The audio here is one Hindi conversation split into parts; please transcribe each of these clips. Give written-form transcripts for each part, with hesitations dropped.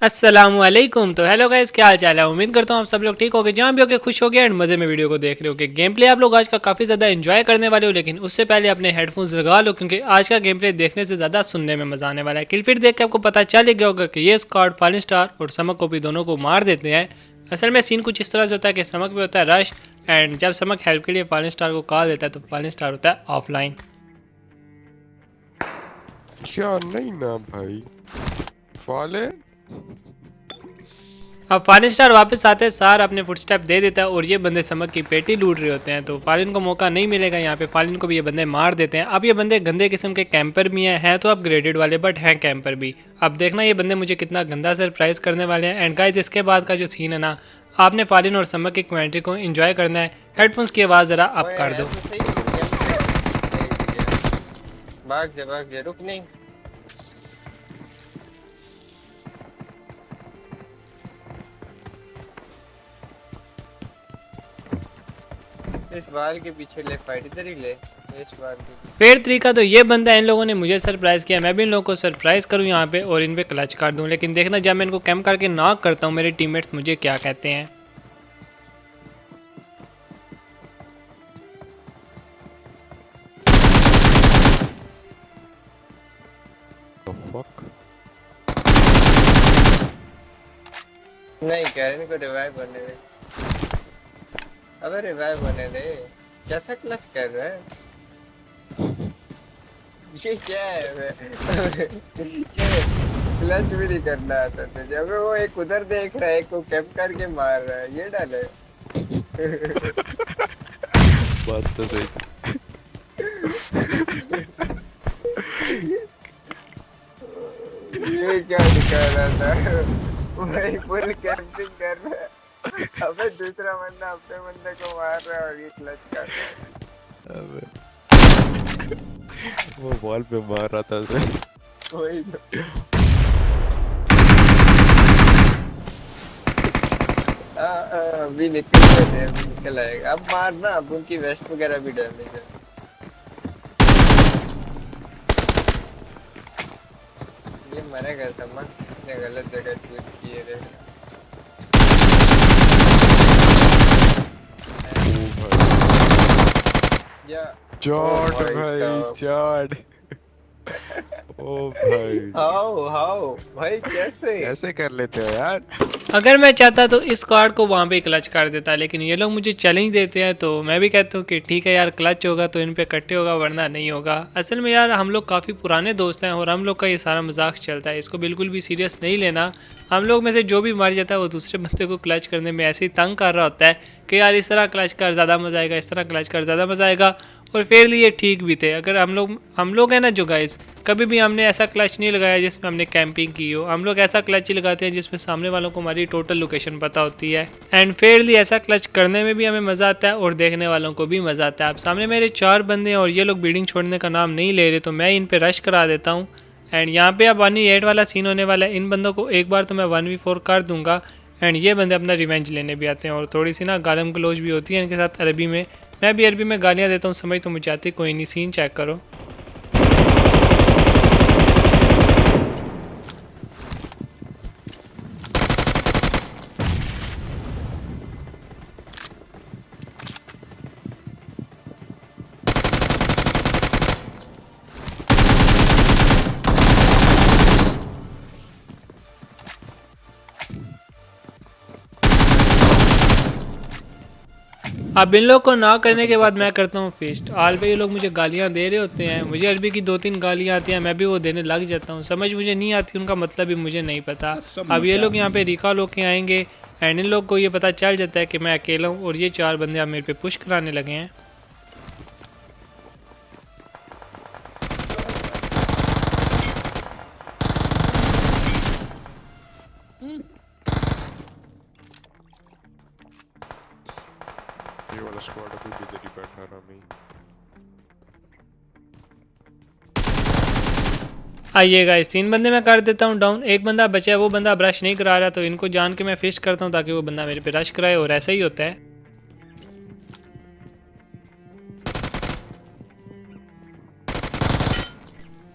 अस्सलामुअलैकुम। तो हेलो गाइस, क्या हाल चाल है। उम्मीद करता हूँ आप सब लोग ठीक होगे, जहाँ भी होगे खुश होगे एंड मजे में वीडियो को देख रहे होगे। गेम प्ले आप लोग आज का काफी ज्यादा एंजॉय करने वाले हो, लेकिन उससे पहले अपने हेडफोन्स लगा लो, क्योंकि आज का गेम प्ले देखने से ज्यादा सुनने में मजा आने वाला है। किलफिट देख के आपको पता चल ही गया होगा कि ये स्क्वाड फॉलिन स्टार और समक को भी दोनों को मार देते हैं। असल में सीन कुछ इस तरह से होता है कि समक भी होता है रश, एंड जब समक हेल्प के लिए फॉलिन स्टार को कॉल देता है तो फॉलिन स्टार होता है ऑफलाइन। क्या नहीं ना भाई। फाले अब फालिन स्टार वापस आते हैं, सार अपने फुटस्टेप दे देता है और ये बंदे समक की पेटी लूट रहे होते हैं। तो फालिन को मौका नहीं मिलेगा यहाँ पे, फालिन को भी ये बंदे मार देते हैं। अब ये बंदे गंदे किस्म के कैंपर भी हैं तो अपग्रेडेड वाले, बट हैं कैंपर भी। अब देखना ये बंदे मुझे कितना गंदा सरप्राइज करने वाले हैं। एंड गाइस, इसके बाद का जो सीन है ना, आपने फालिन और समक की क्वालिटी को एंजॉय करना है। हेडफोन्स की आवाज़ ज़रा अप ओए कर दो। ऐसे सही गेम भाग जा रुक नहीं। इस बार के पीछे ले फाइट इधर ही ले। इस बार के पीछे फिर तरीका तो ये बनता है, इन लोगों ने मुझे सरप्राइज किया, मैं भी इन लोगों को सरप्राइज करूँ यहाँ पे और इन पे क्लच कर दूँ। लेकिन देखना, जब मैं इनको कैम्प करके नॉक करता हूँ, मेरे टीममेट्स मुझे क्या कहते हैं। फक। नहीं कैरन को रिवाइव करने दे। अबे रिवाइव होने दे। कैसा क्लच कर रहा है ये क्या है बे? क्लच भी नहीं करना आता तुझे। अबे वो एक उधर देख रहा है, एक को कैंप करके मार रहा है, ये डाले। बात तो सही। ये क्या दिखा रहा था भाई, फुल कैंपिंग कर रहा है। अबे दूसरा बंदा अपने बंदे को मार रहा है और ये क्लच कर रहा है। अबे वो बॉल पे मार रहा था उसे। वही तो। अभी निकल रहे थे, अभी निकल आएगा। अब मारना, अब उनकी वेस्ट वगैरह भी डैमेज है। ये मरेगा समझ, इसने गलत जगह चूज किए रे। या चॉट भाई चॉट। ओ भाई हाउ भाई कैसे कैसे कर लेते हो यार। अगर मैं चाहता तो इस कार्ड को वहाँ पे क्लच कर देता, लेकिन ये लोग मुझे चैलेंज देते हैं तो मैं भी कहता हूँ कि ठीक है यार, क्लच होगा तो इन पे कट्टे होगा, वरना नहीं होगा। असल में यार, हम लोग काफ़ी पुराने दोस्त हैं और हम लोग का ये सारा मजाक चलता है, इसको बिल्कुल भी सीरियस नहीं लेना। हम लोग में से जो भी मर जाता है वो दूसरे बंदे को क्लच करने में ऐसे ही तंग कर रहा होता है कि यार इस तरह क्लच कर ज़्यादा मज़ा आएगा, इस तरह क्लच कर ज़्यादा मज़ा आएगा। और फिर ये ठीक भी थे। अगर हम लोग हैं ना जो गाइस, कभी भी हमने ऐसा क्लच नहीं लगाया जिसमें हमने कैंपिंग की हो। हम लोग ऐसा क्लच ही लगाते हैं जिसमें सामने वालों को हमारी टोटल लोकेशन पता होती है। एंड फेयरली ऐसा क्लच करने में भी हमें मज़ा आता है और देखने वालों को भी मज़ा आता है। अब सामने मेरे 4 बंदे हैं और ये लोग बिल्डिंग छोड़ने का नाम नहीं ले रहे, तो मैं इन पे रश करा देता हूँ। एंड यहाँ पे अब 1v8 वाला सीन होने वाला है। इन बंदों को एक बार तो मैं 1v4 कर दूंगा। एंड ये बंदे अपना रिवेंज लेने भी आते हैं और थोड़ी सी ना गालम गलोच भी होती है इनके साथ अरबी में। मैं भी अरबी में गालियाँ देता हूँ, समझ तो मुझे आती, कोई नहीं। सीन चेक करो। अब इन लोग को ना करने के बाद मैं करता हूँ फिस्ट आल पे। ये लोग मुझे गालियाँ दे रहे होते हैं, मुझे अरबी की 2-3 गालियाँ आती हैं, मैं भी वो देने लग जाता हूँ। समझ मुझे नहीं आती, उनका मतलब भी मुझे नहीं पता। अब ये लोग यहाँ पे रिकॉल होके आएंगे एंड इन लोग को ये पता चल जाता है कि मैं अकेला हूँ और ये 4 बंदे अब मेरे पे पुश कराने लगे हैं। ये वाला स्क्वाड अभी भी इधर ही बैठा रहा मैं। आइए गाइस, 3 बंदे मैं कर देता हूँ डाउन। एक बंदा बचा है, वो बंदा रश नहीं करा रहा, तो इनको जान के मैं फिश करता हूँ ताकि वो बंदा मेरे पे रश कराए, और ऐसा ही होता है।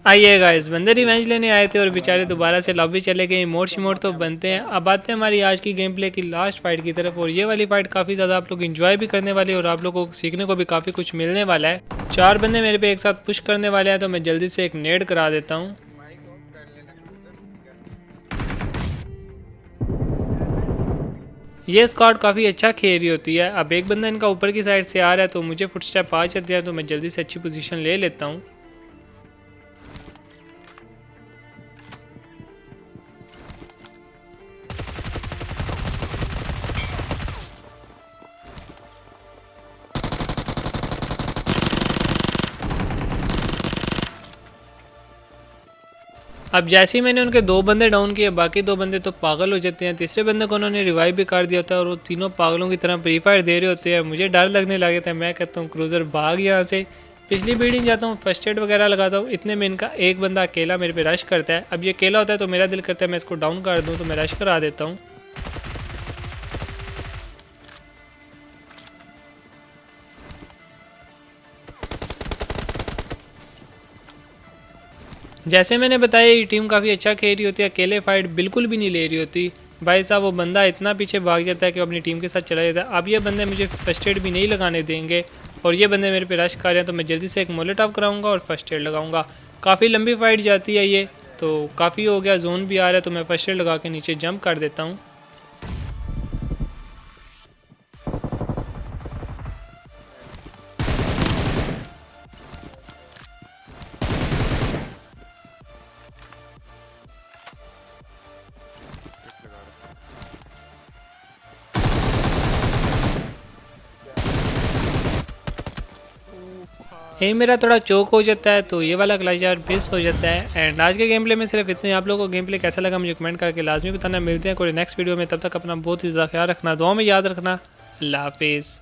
आइए गाइस, बंदे रिवेंज लेने आए थे और बेचारे दोबारा से लॉबी चले गए। इमोट शिमोट तो बनते हैं। अब आते हैं हमारी आज की गेम प्ले की लास्ट फाइट की तरफ। और ये वाली फाइट काफ़ी ज़्यादा आप लोग एंजॉय भी करने वाले और आप लोगों को सीखने को भी काफ़ी कुछ मिलने वाला है। 4 बंदे मेरे पे एक साथ पुश करने वाले हैं, तो मैं जल्दी से एक नेड करा देता हूँ। ये स्क्वाड काफ़ी अच्छा खेल रही होती है। अब एक बंदा इनका ऊपर की साइड से आ रहा है, तो मुझे फुटस्टेप आ जाते हैं, तो मैं जल्दी से अच्छी पोजीशन ले लेता हूँ। अब जैसे ही मैंने उनके 2 बंदे डाउन किए, बाकी 2 बंदे तो पागल हो जाते हैं। तीसरे बंदे को उन्होंने रिवाइव भी कर दिया था और वो तीनों पागलों की तरह फ्री फायर दे रहे होते हैं। मुझे डर लगने लगे था। मैं कहता हूँ क्रूज़र भाग यहाँ से। पिछली बिल्डिंग जाता हूँ, फर्स्ट एड वगैरह लगाता हूँ। इतने में इनका एक बंदा अकेला मेरे पे रश करता है। अब ये अकेला होता है तो मेरा दिल करता है मैं इसको डाउन कर दूँ, तो मैं रश करा देता हूँ। जैसे मैंने बताया, ये टीम काफ़ी अच्छा खेल रही होती है। अकेले फाइट बिल्कुल भी नहीं ले रही होती। भाई साहब, वो बंदा इतना पीछे भाग जाता है कि वो अपनी टीम के साथ चला जाता है। अब ये बंदे मुझे फर्स्ट एड भी नहीं लगाने देंगे और ये बंदे मेरे पे रश कर रहे हैं, तो मैं जल्दी से एक मोलेटॉव कराऊंगा और फर्स्ट एड लगाऊंगा। काफ़ी लंबी फाइट जाती है ये, तो काफ़ी हो गया। जोन भी आ रहा है, तो मैं फर्स्ट एड लगा के नीचे जंप कर देता हूँ। एम मेरा थोड़ा चोक हो जाता है, तो ये वाला क्लच यार मिस हो जाता है। एंड आज के गेम प्ले में सिर्फ इतने। आप लोगों को गेम प्ले कैसा लगा मुझे कमेंट करके लाजमी बताना। मिलते हैं कोई नेक्स्ट वीडियो में, तब तक अपना बहुत ही ज़्यादा ख्याल रखना, दुआ में याद रखना। अल्लाह हाफिज़।